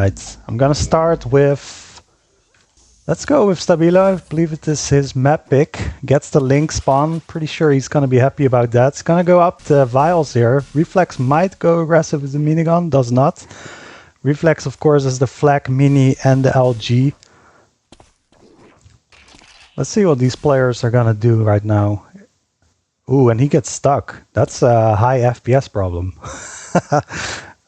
Alright, I'm gonna start with... Let's go with stab1lo. I believe it is his map pick. Gets the link spawn. Pretty sure he's gonna be happy about that. He's gonna go up the vials here. Reflex might go aggressive with the minigun, does not. Reflex, of course, is the flak, mini, and the LG. Let's see what these players are gonna do right now. Ooh, and he gets stuck. That's a high FPS problem.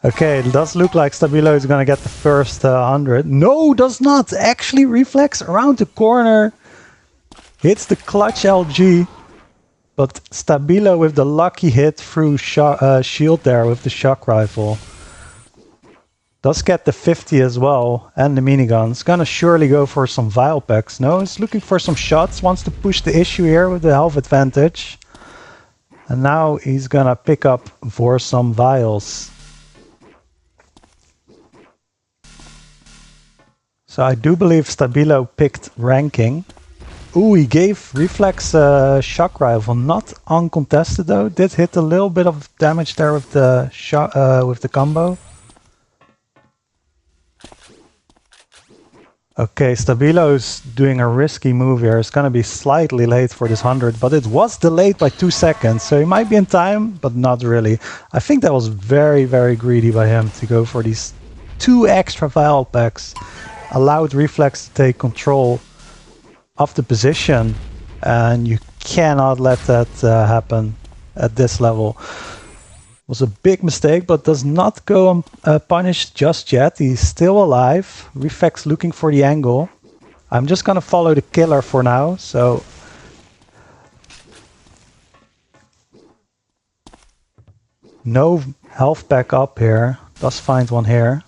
Okay, it does look like stab1lo is gonna get the first 100. No, does not. Actually, reflex around the corner. Hits the clutch LG. But stab1lo with the lucky hit through shield there with the shock rifle. Does get the 50 as well, and the minigun. It's gonna surely go for some vial packs. No, he's looking for some shots. Wants to push the issue here with the health advantage. And now he's gonna pick up for some vials. So I do believe stab1lo picked ranking. Ooh, he gave reflex shock rifle, not uncontested though. Did hit a little bit of damage there with the combo. Okay, stab1lo is doing a risky move here. It's gonna be slightly late for this 100, but it was delayed by 2 seconds, so he might be in time, but not really. I think that was very, very greedy by him to go for these 2 extra vial packs. Allowed reflex to take control of the position, and you cannot let that happen at this level. Was a big mistake, but does not go unpunished just yet. He's still alive. Reflex looking for the angle. I'm just gonna follow the killer for now, so... No health pack up here. Does find one here.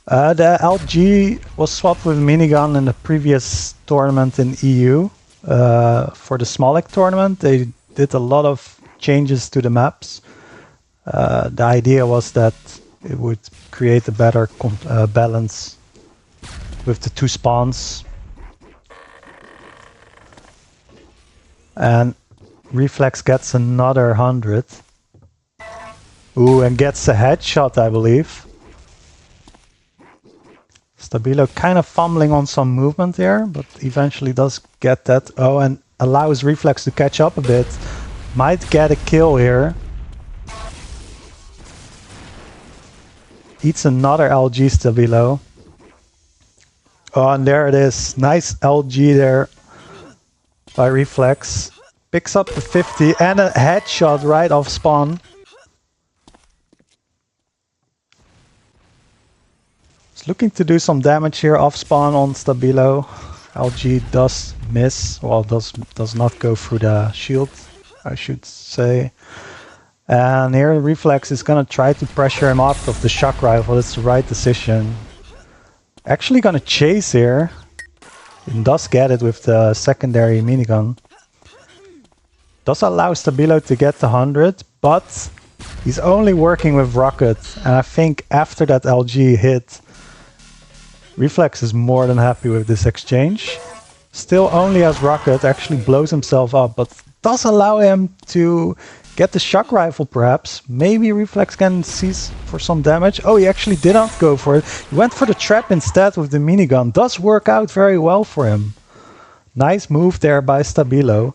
The LG was swapped with minigun in the previous tournament in EU. For the Smolik tournament, they did a lot of changes to the maps. The idea was that it would create a better balance with the 2 spawns. And reflex gets another 100. Ooh, and gets a headshot, I believe. stab1lo kind of fumbling on some movement here, but eventually does get that. Oh, and allows reflex to catch up a bit. Might get a kill here. Eats another LG stab1lo. Oh, and there it is. Nice LG there by reflex. Picks up the 50 and a headshot right off spawn. It's looking to do some damage here off spawn on stab1lo. LG does miss. Well, does not go through the shield, I should say. And here reflex is gonna try to pressure him off of the shock rifle. It's the right decision. Actually gonna chase here. And does get it with the secondary minigun. Does allow stab1lo to get the 100, but he's only working with rocket. And I think after that LG hit, reflex is more than happy with this exchange. Still only has rocket, actually blows himself up, but does allow him to get the shock rifle perhaps. Maybe reflex can seize for some damage. Oh, he actually did not go for it. He went for the trap instead with the minigun. Does work out very well for him. Nice move there by stab1lo.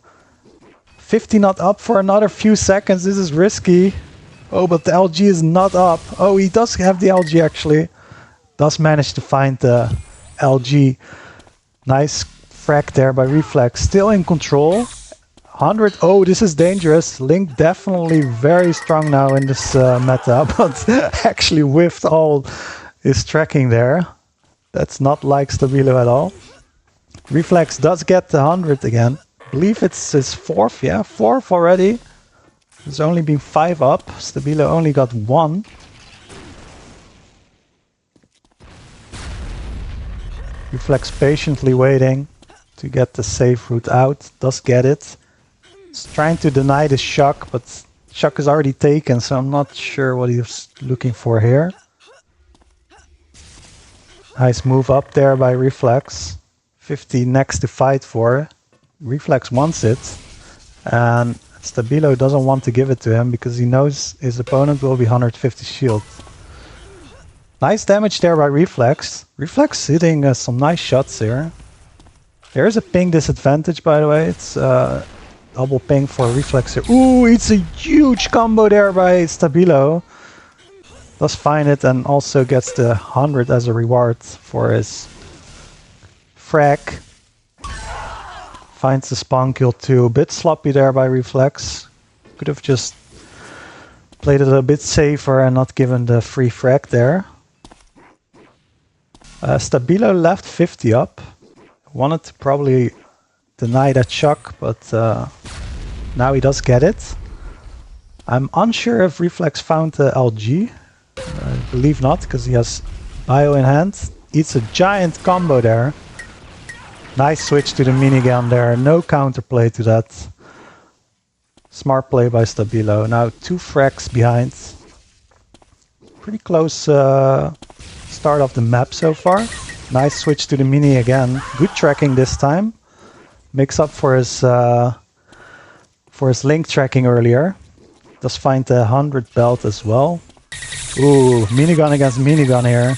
50 not up for another few seconds. This is risky. Oh, but the LG is not up. Oh, he does have the LG actually. Does manage to find the LG. Nice frag there by reflex. Still in control. 100. Oh, this is dangerous. Link definitely very strong now in this meta, but actually whiffed all his tracking there. That's not like stab1lo at all. Reflex does get the 100 again. I believe it's his 4th. Yeah, 4th already. There's only been 5 up. stab1lo only got 1. Reflex patiently waiting to get the safe route out. Does get it. He's trying to deny the shock, but shock is already taken, so I'm not sure what he's looking for here. Nice move up there by reflex. 50 next to fight for. Reflex wants it, and stab1lo doesn't want to give it to him because he knows his opponent will be 150 shield. Nice damage there by Reflex. Reflex hitting some nice shots here. There is a ping disadvantage, by the way. It's double ping for Reflex here. Ooh, it's a huge combo there by stab1lo. Does find it and also gets the 100 as a reward for his frag. Finds the spawn kill too. A bit sloppy there by Reflex. Could have just played it a bit safer and not given the free frag there. stab1lo left 50 up. Wanted to probably deny that shock, but now he does get it. I'm unsure if Reflex found the LG. I believe not, because he has bio in hand. Eats a giant combo there. Nice switch to the minigun there. No counterplay to that. Smart play by stab1lo. Now 2 frags behind. Pretty close start of the map so far. Nice switch to the mini again. Good tracking this time. Makes up for his link tracking earlier. Does find the 100 belt as well. Ooh, minigun against minigun here.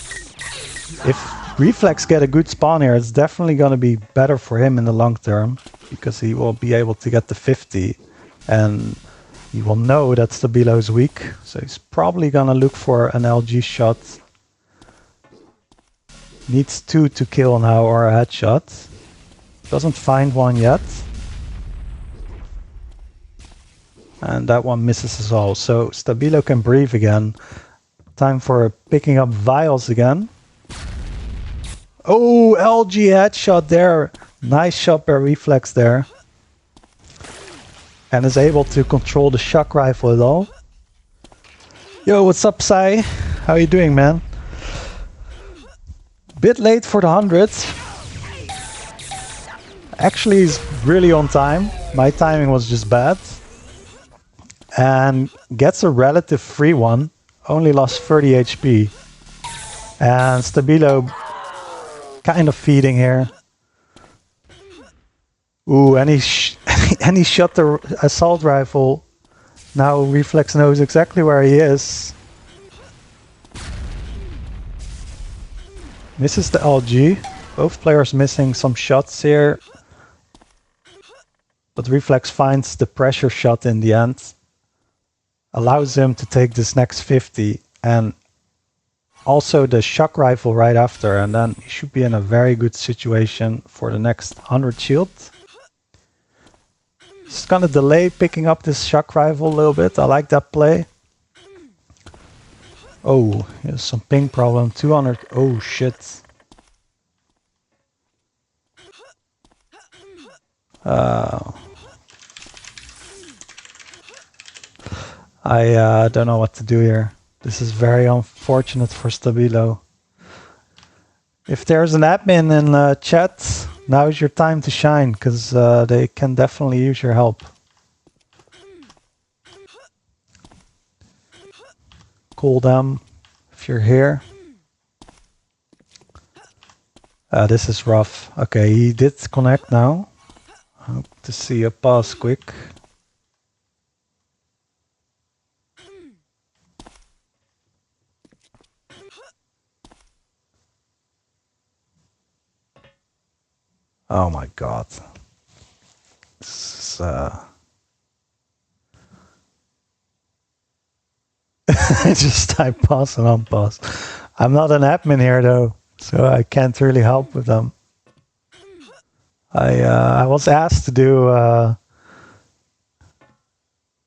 If Reflex get a good spawn here, it's definitely going to be better for him in the long term, because he will be able to get the 50 and he will know that stab1lo is weak, so he's probably going to look for an LG shot. Needs 2 to kill now or a headshot. Doesn't find one yet. And that one misses as well, so stab1lo can breathe again. Time for picking up vials again. Oh, LG headshot there. Nice shot by Reflex there. And is able to control the shock rifle at all. Yo, what's up, Sai? How you doing, man? Bit late for the 100. Actually, he's really on time. My timing was just bad. And gets a relative free one. Only lost 30 HP. And stab1lo kind of feeding here. Ooh, and he shot the assault rifle. Now Reflex knows exactly where he is. Misses the LG. Both players missing some shots here. But Reflex finds the pressure shot in the end. Allows him to take this next 50 and also the shock rifle right after, and then he should be in a very good situation for the next 100 shield. He's gonna delay picking up this shock rifle a little bit. I like that play. Oh, here's some ping problem. 200. Oh shit. I don't know what to do here. This is very unfortunate for stab1lo. If there's an admin in chat, now is your time to shine, because they can definitely use your help. Call them if you're here. This is rough. Okay, he did connect now. I hope to see a pass quick. Oh my god. This is, just type pass and unpass. I'm not an admin here though, so I can't really help with them. I was asked to do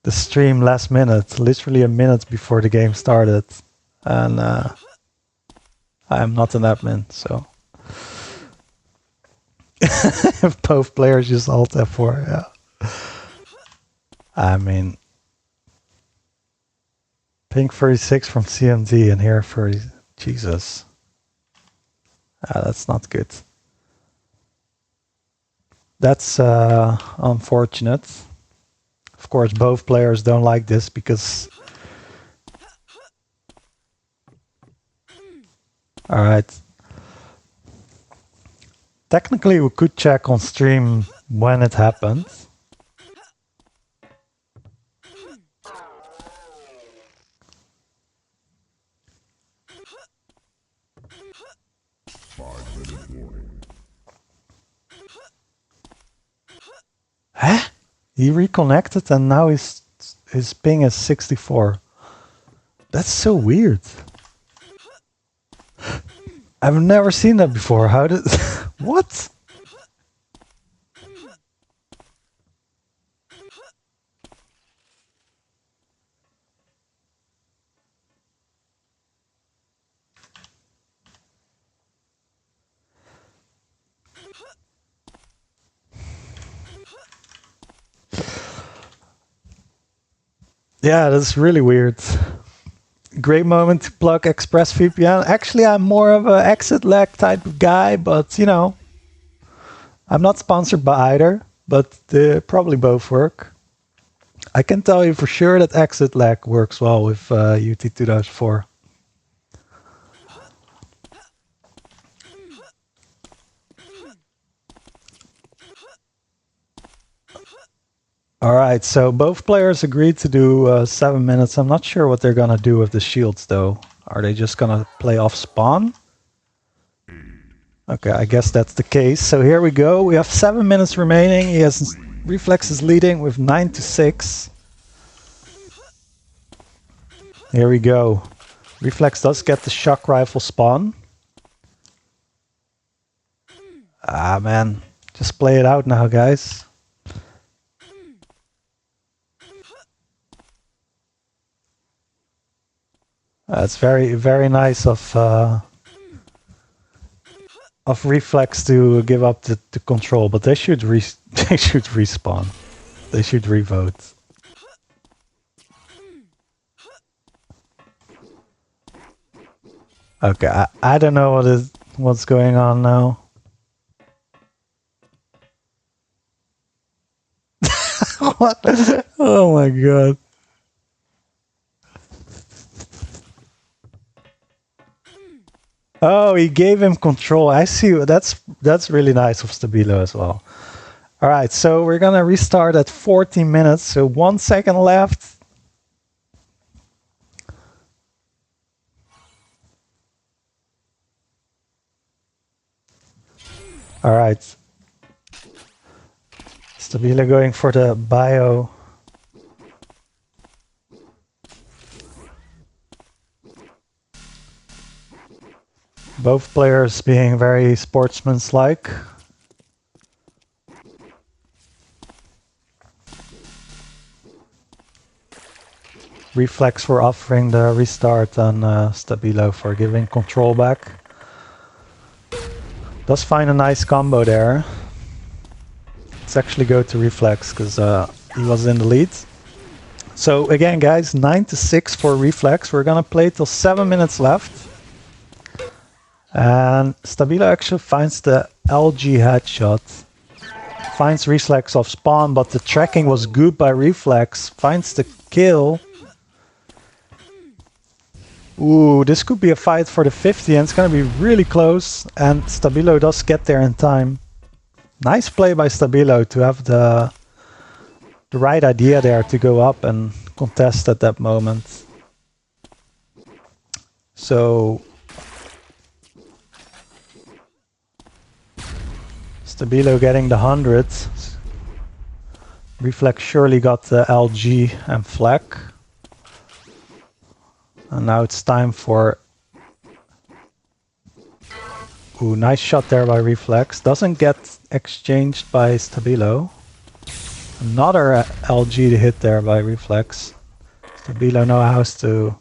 the stream last minute, literally a minute before the game started, and I'm not an admin, so. If both players just alt F4, yeah. I mean, pink 36 from CMD and here for Jesus. That's not good. That's unfortunate. Of course, both players don't like this because... Alright. Technically, we could check on stream when it happened. Huh? He reconnected and now his ping is 64. That's so weird. I've never seen that before. How did... What? Yeah, that's really weird. Great moment to plug ExpressVPN. Actually, I'm more of an exit lag type of guy, but you know, I'm not sponsored by either, but they probably both work. I can tell you for sure that exit lag works well with UT2004. All right, so both players agreed to do 7 minutes. I'm not sure what they're gonna do with the shields though. Are they just gonna play off spawn? Okay, I guess that's the case. So here we go. We have 7 minutes remaining. He has Reflex is leading with 9-6. Here we go. Reflex does get the shock rifle spawn. Ah man, just play it out now, guys. It's very, very nice of Reflex to give up the control, but they should they should respawn. They should revote. Okay, I don't know what's going on now. What? Oh my god. Oh, he gave him control. I see. That's really nice of stab1lo as well. All right, so we're gonna restart at 14 minutes. So 1 second left. All right. stab1lo going for the bio. Both players being very sportsmanlike. Reflex for offering the restart and stab1lo for giving control back. Does find a nice combo there. Let's actually go to Reflex because he was in the lead. So again guys, 9-6 for Reflex. We're gonna play till 7 minutes left. And stab1lo actually finds the LG headshot. Finds Reflex off spawn, but the tracking was good by Reflex. Finds the kill. Ooh, this could be a fight for the 50 and it's gonna be really close. And stab1lo does get there in time. Nice play by stab1lo to have the right idea there to go up and contest at that moment. So stab1lo getting the 100. Reflex surely got the LG and flak. And now it's time for... Ooh, nice shot there by Reflex. Doesn't get exchanged by stab1lo. Another LG to hit there by Reflex. stab1lo now has to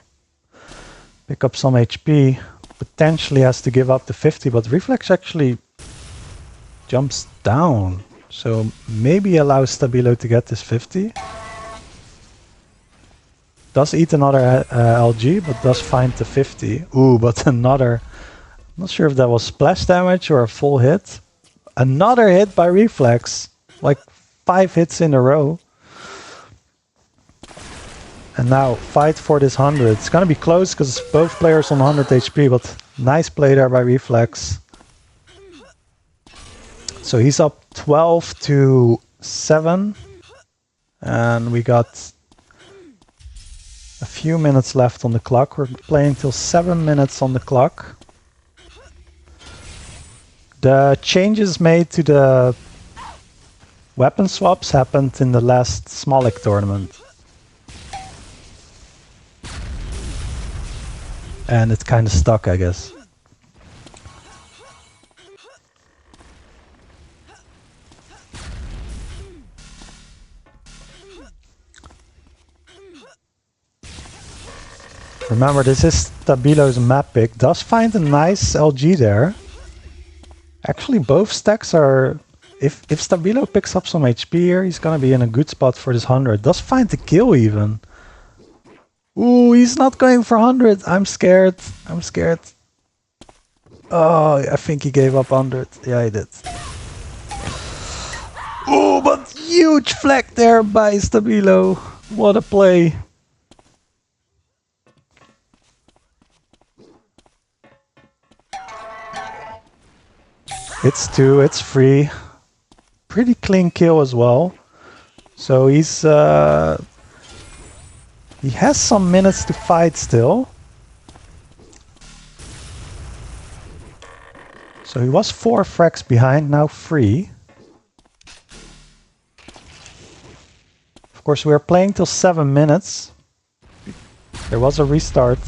pick up some HP. Potentially has to give up the 50, but Reflex actually jumps down. So maybe allows stab1lo to get this 50. Does eat another LG, but does find the 50. Ooh, but another... I'm not sure if that was splash damage or a full hit. Another hit by Reflex. Like 5 hits in a row. And now fight for this 100. It's gonna be close because both players on 100 HP, but nice play there by Reflex. So he's up 12-7. And we got a few minutes left on the clock. We're playing till 7 minutes on the clock. The changes made to the weapon swaps happened in the last Small League tournament. And it's kind of stuck, I guess. Remember, this is stab1lo's map pick. Does find a nice LG there. Actually, both stacks are... If stab1lo picks up some HP here, he's gonna be in a good spot for this 100. Does find the kill even. Ooh, he's not going for 100. I'm scared. I'm scared. Oh, I think he gave up 100. Yeah, he did. Ooh, but huge flag there by stab1lo. What a play. It's 2, it's 3. Pretty clean kill as well. So he's he has some minutes to fight still. So he was 4 frags behind, now 3. Of course, we are playing till 7 minutes. There was a restart.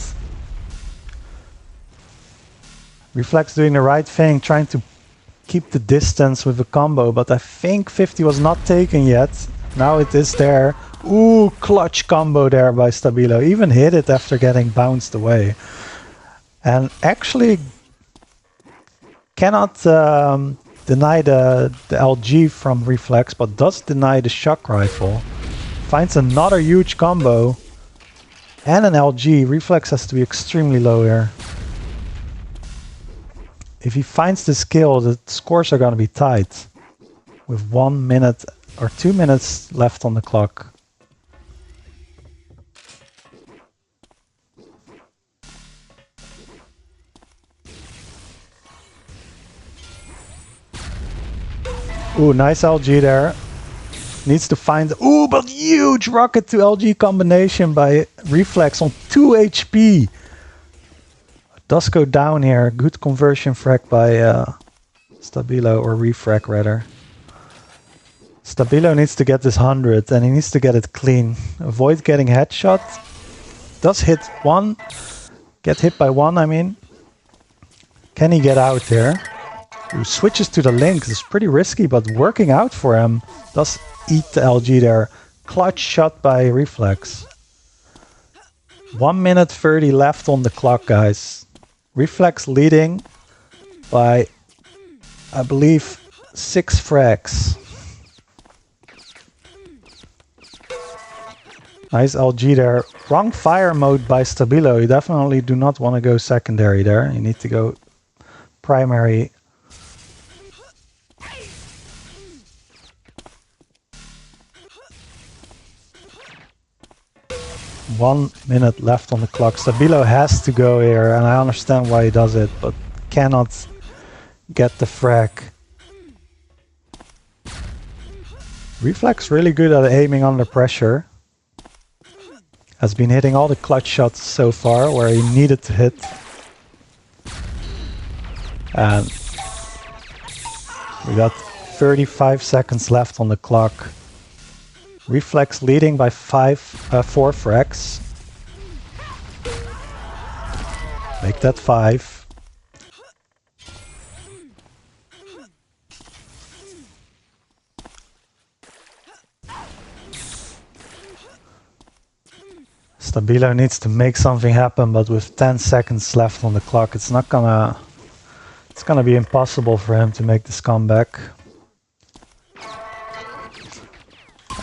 Reflex doing the right thing, trying to keep the distance with the combo, but I think 50 was not taken yet. Now it is there. Ooh, clutch combo there by stab1lo. Even hit it after getting bounced away. And actually cannot deny the LG from Reflex, but does deny the shock rifle. Finds another huge combo and an LG. Reflex has to be extremely low here. If he finds this kill, the scores are going to be tight with 1 minute or 2 minutes left on the clock. Ooh, nice LG there. Needs to find... Ooh, but huge rocket to LG combination by Reflex on 2 HP. Does go down here. Good conversion frag by stab1lo, or refrag rather. stab1lo needs to get this 100 and he needs to get it clean. Avoid getting headshot. Does hit 1. Get hit by 1, I mean. Can he get out there? Ooh, switches to the links. It's pretty risky, but working out for him. Does eat the LG there. Clutch shot by Reflex. 1 minute 30 left on the clock, guys. Reflex leading by, I believe, 6 frags. Nice LG there. Wrong fire mode by stab1lo. You definitely do not want to go secondary there. You need to go primary. One minute left on the clock. stab1lo has to go here, and I understand why he does it, but cannot get the frag. Reflex really good at aiming under pressure. Has been hitting all the clutch shots so far where he needed to hit. And we got 35 seconds left on the clock. Reflex leading by 4 frags. Make that 5. stab1lo needs to make something happen, but with 10 seconds left on the clock, it's gonna be impossible for him to make this comeback.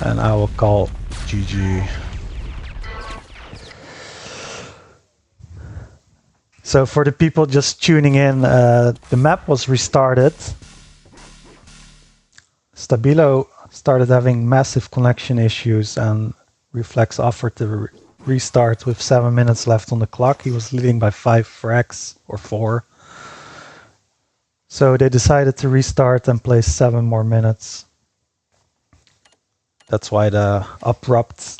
And I will call GG. So for the people just tuning in, the map was restarted. stab1lo started having massive connection issues and Reflex offered to restart with 7 minutes left on the clock. He was leading by 5 frags or 4. So they decided to restart and play 7 more minutes. That's why the abrupt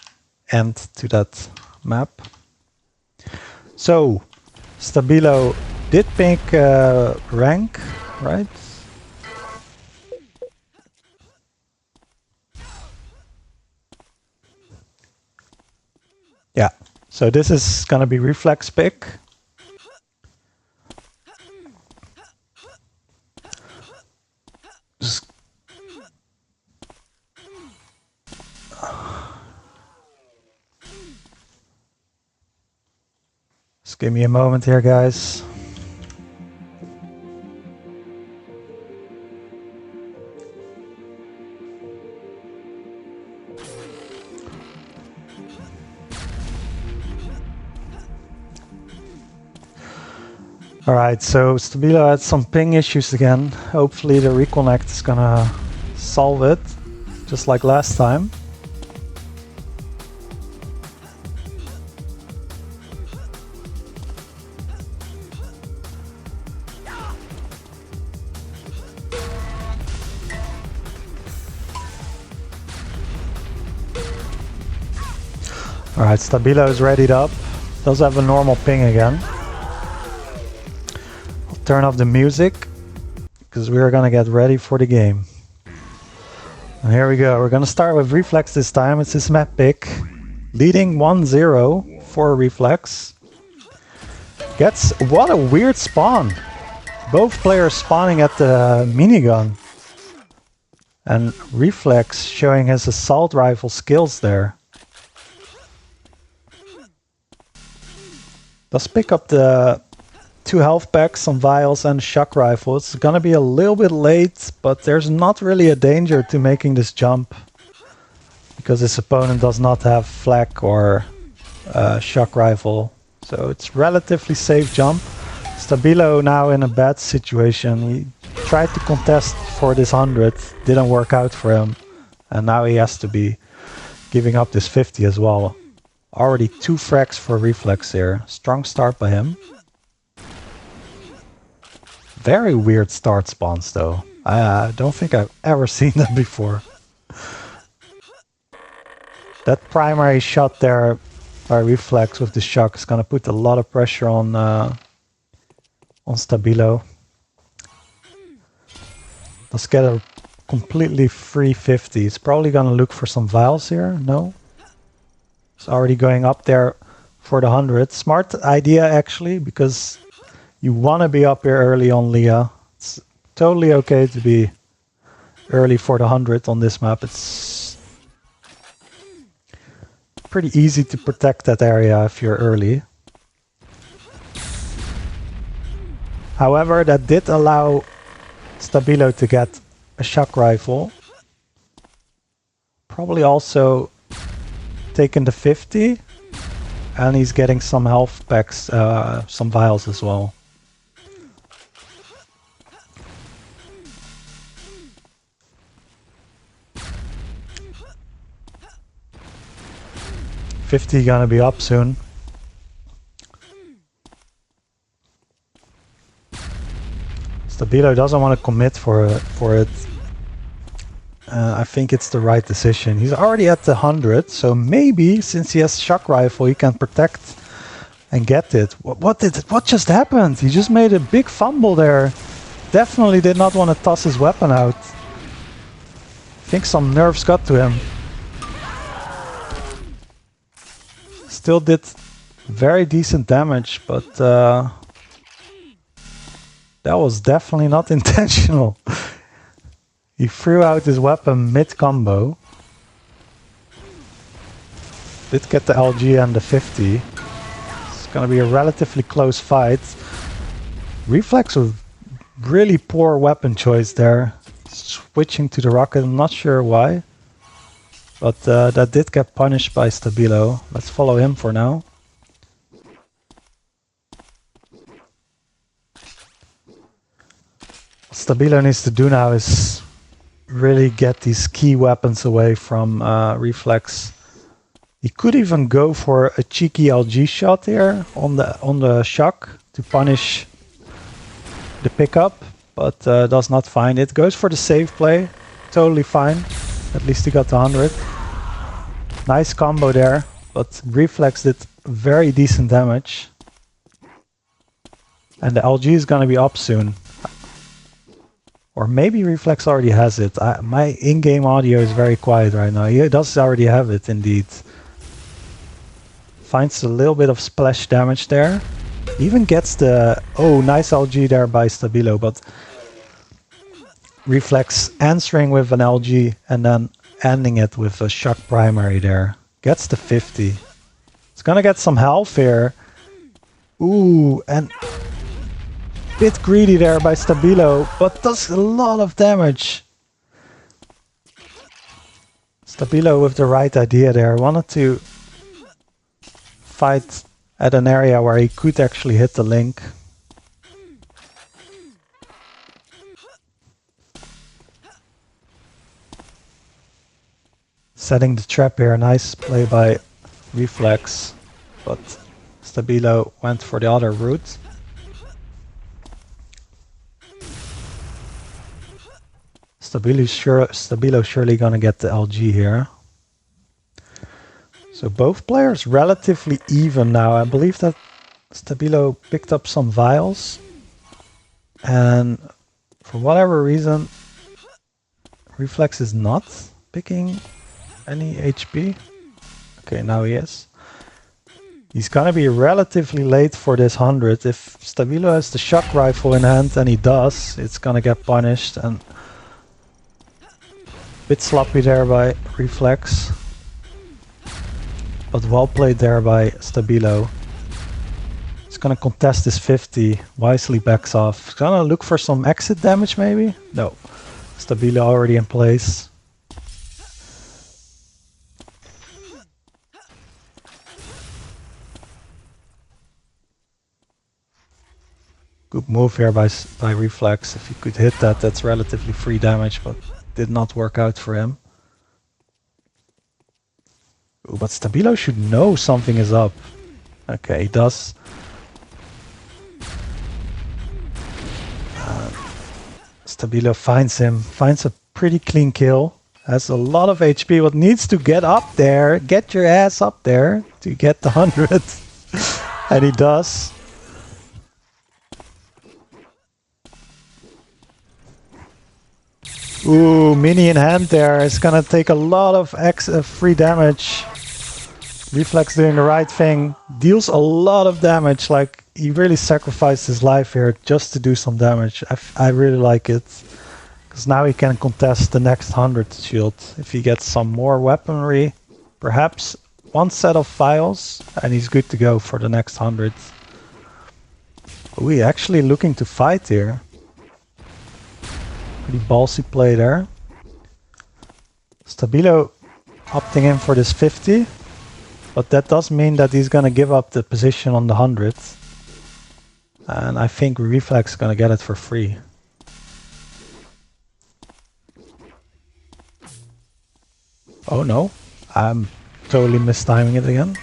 end to that map. So, stab1lo did pick rank, right? Yeah, so this is gonna be reflex pick. Just give me a moment here, guys. Alright, so stab1lo had some ping issues again. Hopefully the reconnect is gonna solve it, just like last time. Alright, stab1lo is readied up. Does have a normal ping again. Turn off the music because we're gonna get ready for the game. And here we go. We're gonna start with reflex this time. It's his map pick, leading 1-0 for reflex. Gets what a weird spawn. Both players spawning at the minigun, and reflex showing his assault rifle skills there. Does pick up the 2 health packs, some vials and a shock rifle. It's gonna be a little bit late, but there's not really a danger to making this jump because his opponent does not have flak or shock rifle. So it's relatively safe jump. stab1lo now in a bad situation. He tried to contest for this 100, didn't work out for him, and now he has to be giving up this 50 as well. Already 2 frags for reflex here. Strong start by him. Very weird start spawns though. I don't think I've ever seen that before. That primary shot there by reflex with the shock is gonna put a lot of pressure on stab1lo. Let's get a completely free 50. It's probably gonna look for some vials here. No? It's already going up there for the 100. Smart idea actually, because you want to be up here early on Leah. It's totally okay to be early for the 100 on this map. It's pretty easy to protect that area if you're early. However, that did allow stab1lo to get a shock rifle. Probably also taking the 50. And he's getting some health packs, some vials as well. $50 gonna be up soon. stab1lo doesn't want to commit for it. I think it's the right decision. He's already at the 100, so maybe since he has shock rifle, he can protect and get it. What just happened? He just made a big fumble there. Definitely did not want to toss his weapon out. I think some nerves got to him. Still did very decent damage, but that was definitely not intentional. He threw out his weapon mid-combo. Did get the LG and the 50. It's gonna be a relatively close fight. Reflex with really poor weapon choice there. Switching to the rocket, I'm not sure why. But that did get punished by stab1lo. Let's follow him for now. What stab1lo needs to do now is really get these key weapons away from reflex. He could even go for a cheeky LG shot here on the shock to punish the pickup, but does not find it. Goes for the save play, totally fine. At least he got the 100. Nice combo there, but reflex did very decent damage. And the LG is gonna be up soon. Or maybe reflex already has it. My in-game audio is very quiet right now. He does already have it indeed. finds a little bit of splash damage there. Even gets the, oh, nice LG there by stab1lo, but reflex answering with an LG and then ending it with a shock primary there. Gets the 50. It's gonna get some health here. Ooh, and bit greedy there by stab1lo, but does a lot of damage. stab1lo with the right idea there. Wanted to fight at an area where he could actually hit the link. Setting the trap here, nice play by reflex, but stab1lo went for the other route. stab1lo surely gonna get the LG here. So both players relatively even now. I believe that stab1lo picked up some vials, and for whatever reason, reflex is not picking any HP. Okay, now he is. He's gonna be relatively late for this 100. If stab1lo has the shock rifle in hand, and he does, it's gonna get punished. And bit sloppy there by reflex, but well played there by stab1lo. He's gonna contest this 50, wisely backs off. He's gonna look for some exit damage maybe? No, stab1lo already in place. Good move here by reflex. If he could hit that, that's relatively free damage, but did not work out for him. Ooh, but stab1lo should know something is up. Okay, he does. stab1lo finds a pretty clean kill. Has a lot of HP, but needs to get up there. Get your ass up there to get the 100. And he does. Ooh, mini in hand there. It's gonna take a lot of free damage. Reflex doing the right thing. Deals a lot of damage. Like, he really sacrificed his life here just to do some damage. I really like it. Because now he can contest the next 100 shield. If he gets some more weaponry, perhaps one set of files, and he's good to go for the next 100. Ooh, he actually looking to fight here. Pretty ballsy play there. stab1lo opting in for this 50, but that does mean that he's gonna give up the position on the 100. And I think reflex is gonna get it for free. Oh no, I'm totally mistiming it again.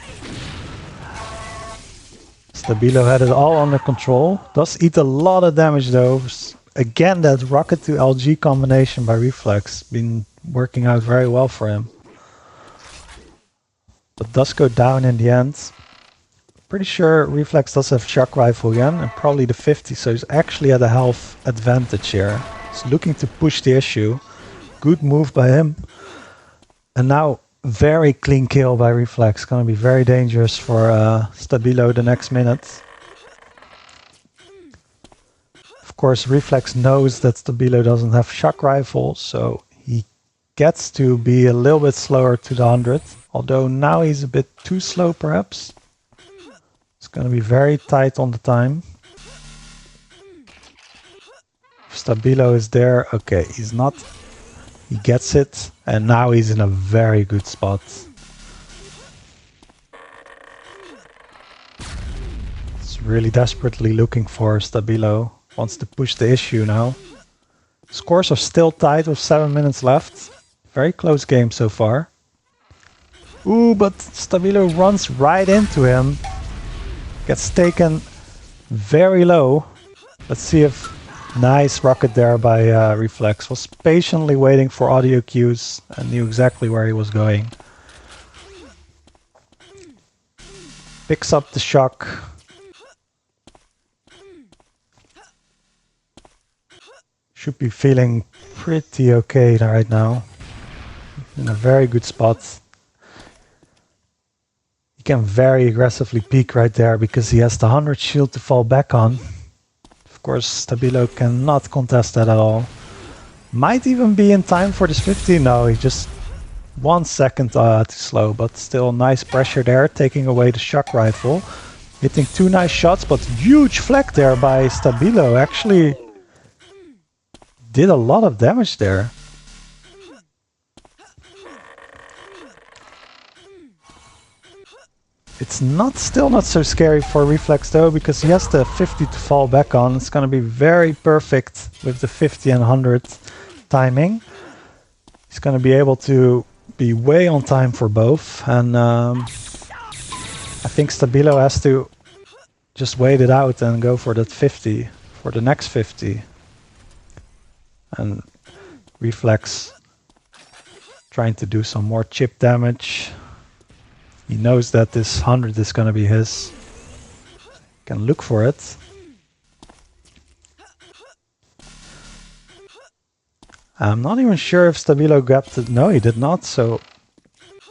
stab1lo had it all under control. Does eat a lot of damage though. Again, that rocket to LG combination by reflex been working out very well for him. But does go down in the end. Pretty sure reflex does have shock rifle again, and probably the 50, so he's actually at a health advantage here. He's looking to push the issue. Good move by him. And now very clean kill by reflex. Gonna be very dangerous for stab1lo the next minute. Of course, reflex knows that stab1lo doesn't have shock rifle, so he gets to be a little bit slower to the 100. Although now he's a bit too slow, perhaps. It's going to be very tight on the time. stab1lo is there. Okay, he's not. He gets it, and now he's in a very good spot. It's really desperately looking for stab1lo. Wants to push the issue now. Scores are still tied with 7 minutes left. Very close game so far. Ooh, but stab1lo runs right into him. Gets taken very low. Let's see if... Nice rocket there by reflex. Was patiently waiting for audio cues and knew exactly where he was going. Picks up the shock. Should be feeling pretty okay right now. In a very good spot. He can very aggressively peek right there because he has the 100 shield to fall back on. Of course, stab1lo cannot contest that at all. Might even be in time for this 50. No, he just 1 second too slow, but still nice pressure there, taking away the shock rifle. Hitting 2 nice shots, but huge flag there by stab1lo. Actually did a lot of damage there. It's still not so scary for reflex though, because he has the 50 to fall back on. It's going to be very perfect with the 50 and 100 timing. He's going to be able to be way on time for both, and I think stab1lo has to just wait it out and go for that 50 for the next 50. And reflex trying to do some more chip damage. He knows that this 100 is going to be his. Can look for it. I'm not even sure if stab1lo got it. No, he did not. So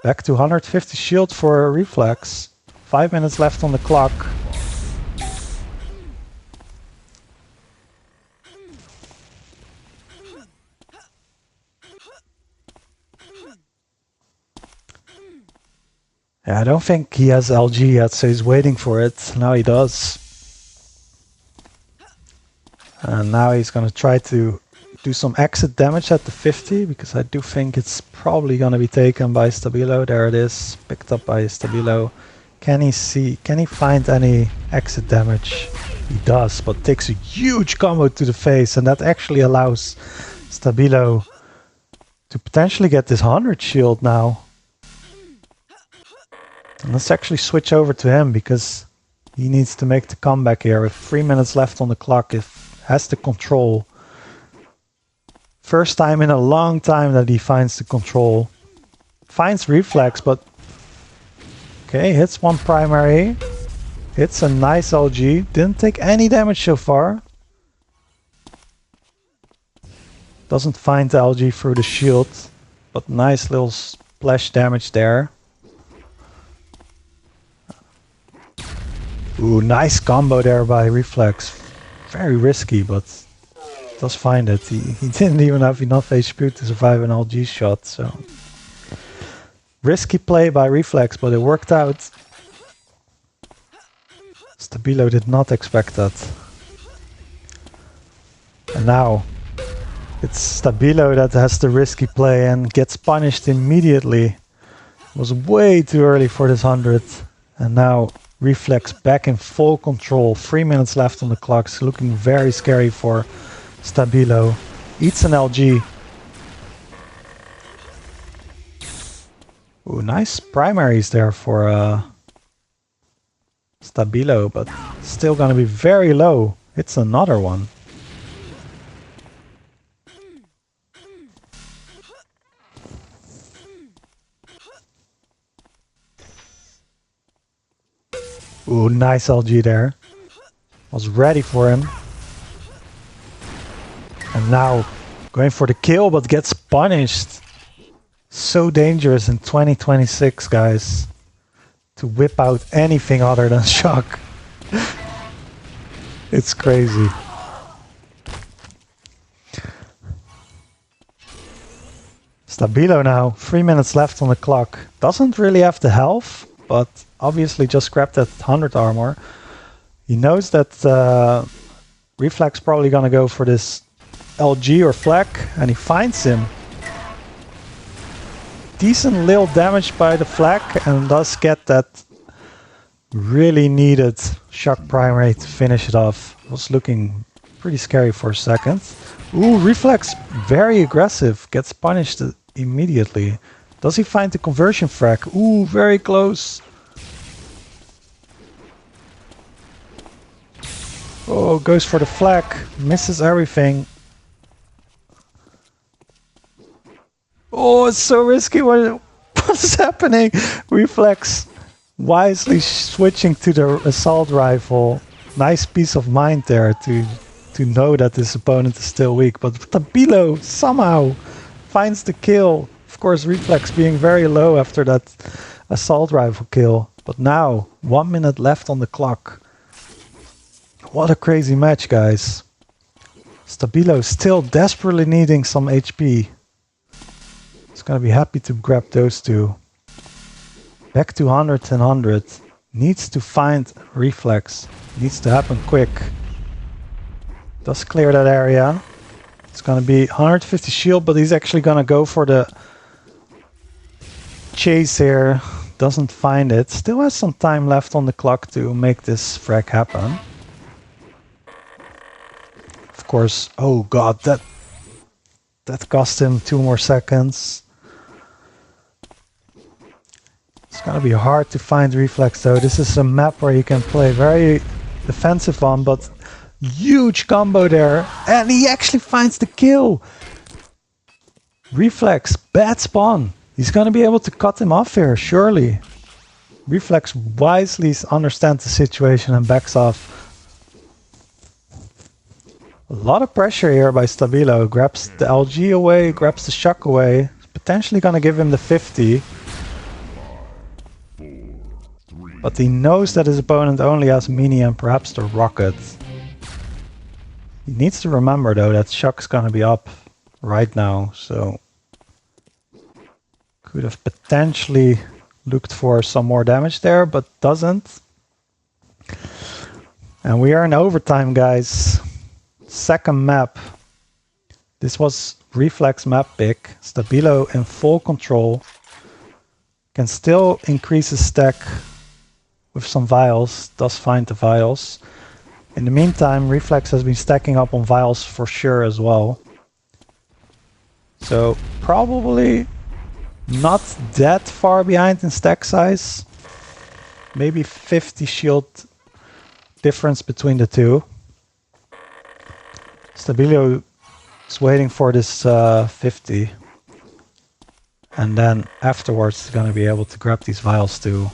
back to 150 shield for reflex. 5 minutes left on the clock. Yeah, I don't think he has LG yet, so he's waiting for it. Now he does. And now he's going to try to do some exit damage at the 50, because I do think it's probably going to be taken by stab1lo. There it is, picked up by stab1lo. Can he find any exit damage? He does, but takes a huge combo to the face, and that actually allows stab1lo to potentially get this 100 shield now. And let's actually switch over to him, because he needs to make the comeback here. With 3 minutes left on the clock, he has the control. First time in a long time that he finds the control. Finds reflex, but okay, hits one primary. Hits a nice LG. Didn't take any damage so far. Doesn't find the LG through the shield, but nice little splash damage there. Ooh, nice combo there by reflex. Very risky, but does find it. He didn't even have enough HP to survive an LG shot, so risky play by reflex, but it worked out. stab1lo did not expect that. And now it's stab1lo that has the risky play and gets punished immediately. It was way too early for this 100, and now reflex back in full control. 3 minutes left on the clock. It's looking very scary for stab1lo. Eats an LG. Ooh, nice primaries there for stab1lo, but still gonna be very low. It's another one. Ooh, nice LG there. Was ready for him. And now going for the kill, but gets punished. So dangerous in 2026, guys. To whip out anything other than shock. It's crazy. stab1lo now, 3 minutes left on the clock. Doesn't really have the health, but obviously just grabbed that 100 armor. He knows that reflex probably gonna go for this LG or flak, and he finds him. Decent little damage by the flak, and does get that really needed shock primary to finish it off. It was looking pretty scary for a second. Ooh, reflex, very aggressive, gets punished immediately. Does he find the conversion frag? Ooh, very close. Oh, goes for the flag, misses everything. Oh, it's so risky. What's happening? Reflex wisely switching to the assault rifle. Nice peace of mind there to know that his opponent is still weak. But stab1lo somehow finds the kill. Of course, reflex being very low after that assault rifle kill. But now, 1 minute left on the clock. What a crazy match, guys. stab1lo still desperately needing some HP. He's gonna be happy to grab those two. Back to 100 and 100. Needs to find reflex. Needs to happen quick. Does clear that area. It's gonna be 150 shield, but he's actually gonna go for the chase here. Doesn't find it. Still has some time left on the clock to make this frag happen. Of course, oh god, that cost him 2 more seconds. It's gonna be hard to find reflex though. This is a map where you can play very defensive on, but huge combo there. And he actually finds the kill. Reflex, bad spawn. He's gonna be able to cut him off here, surely. Reflex wisely understands the situation and backs off. A lot of pressure here by stab1lo. Grabs the LG away, grabs the shock away. Potentially gonna give him the 50. But he knows that his opponent only has Mini and perhaps the rocket. He needs to remember though that shock's gonna be up right now, so could have potentially looked for some more damage there, but doesn't. And we are in overtime, guys. Second map. This was reflex map pick. stab1lo in full control. Can still increase his stack with some vials. Does find the vials. In the meantime, reflex has been stacking up on vials for sure as well. So probably not that far behind in stack size. Maybe 50 shield difference between the two. stab1lo is waiting for this 50. And then afterwards he's going to be able to grab these vials too.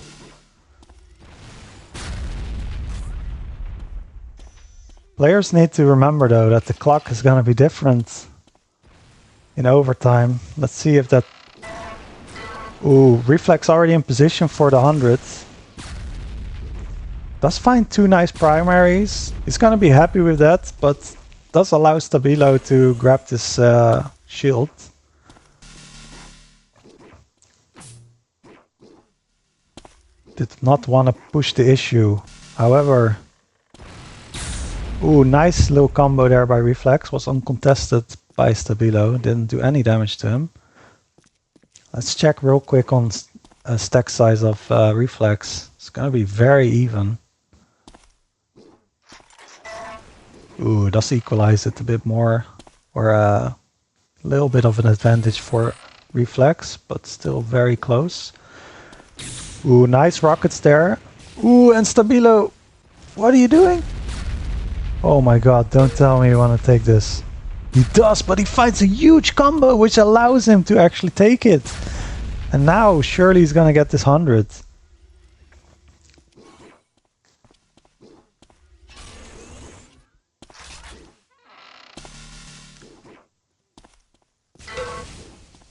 Players need to remember though that the clock is going to be different in overtime. Let's see if that... Ooh, reflex already in position for the 100. Does find 2 nice primaries. He's going to be happy with that, but does allow stab1lo to grab this shield. Did not want to push the issue. However... Ooh, nice little combo there by reflex. Was uncontested by stab1lo. Didn't do any damage to him. Let's check real quick on stack size of reflex. It's gonna be very even. Ooh, does equalize it a bit more. Or a little bit of an advantage for reflex, but still very close. Ooh, nice rockets there. Ooh, and stab1lo, what are you doing? Oh my god, don't tell me you want to take this. He does, but he finds a huge combo which allows him to actually take it. And now surely he's gonna get this 100.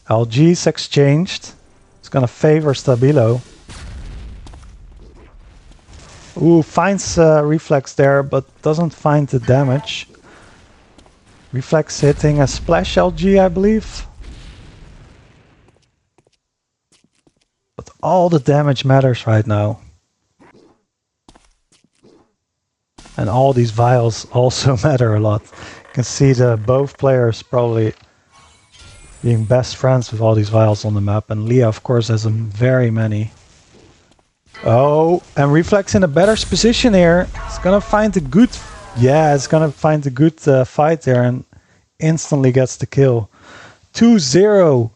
LG's exchanged. It's gonna favor stab1lo. Ooh, finds reflex there, but doesn't find the damage. Reflex hitting a splash LG, I believe. But all the damage matters right now. And all these vials also matter a lot. You can see both players probably being best friends with all these vials on the map. And Leah, of course, has very many. Oh, and reflex in a better position here. It's gonna find a good... Yeah, it's gonna find a good fight there and instantly gets the kill. 2-0.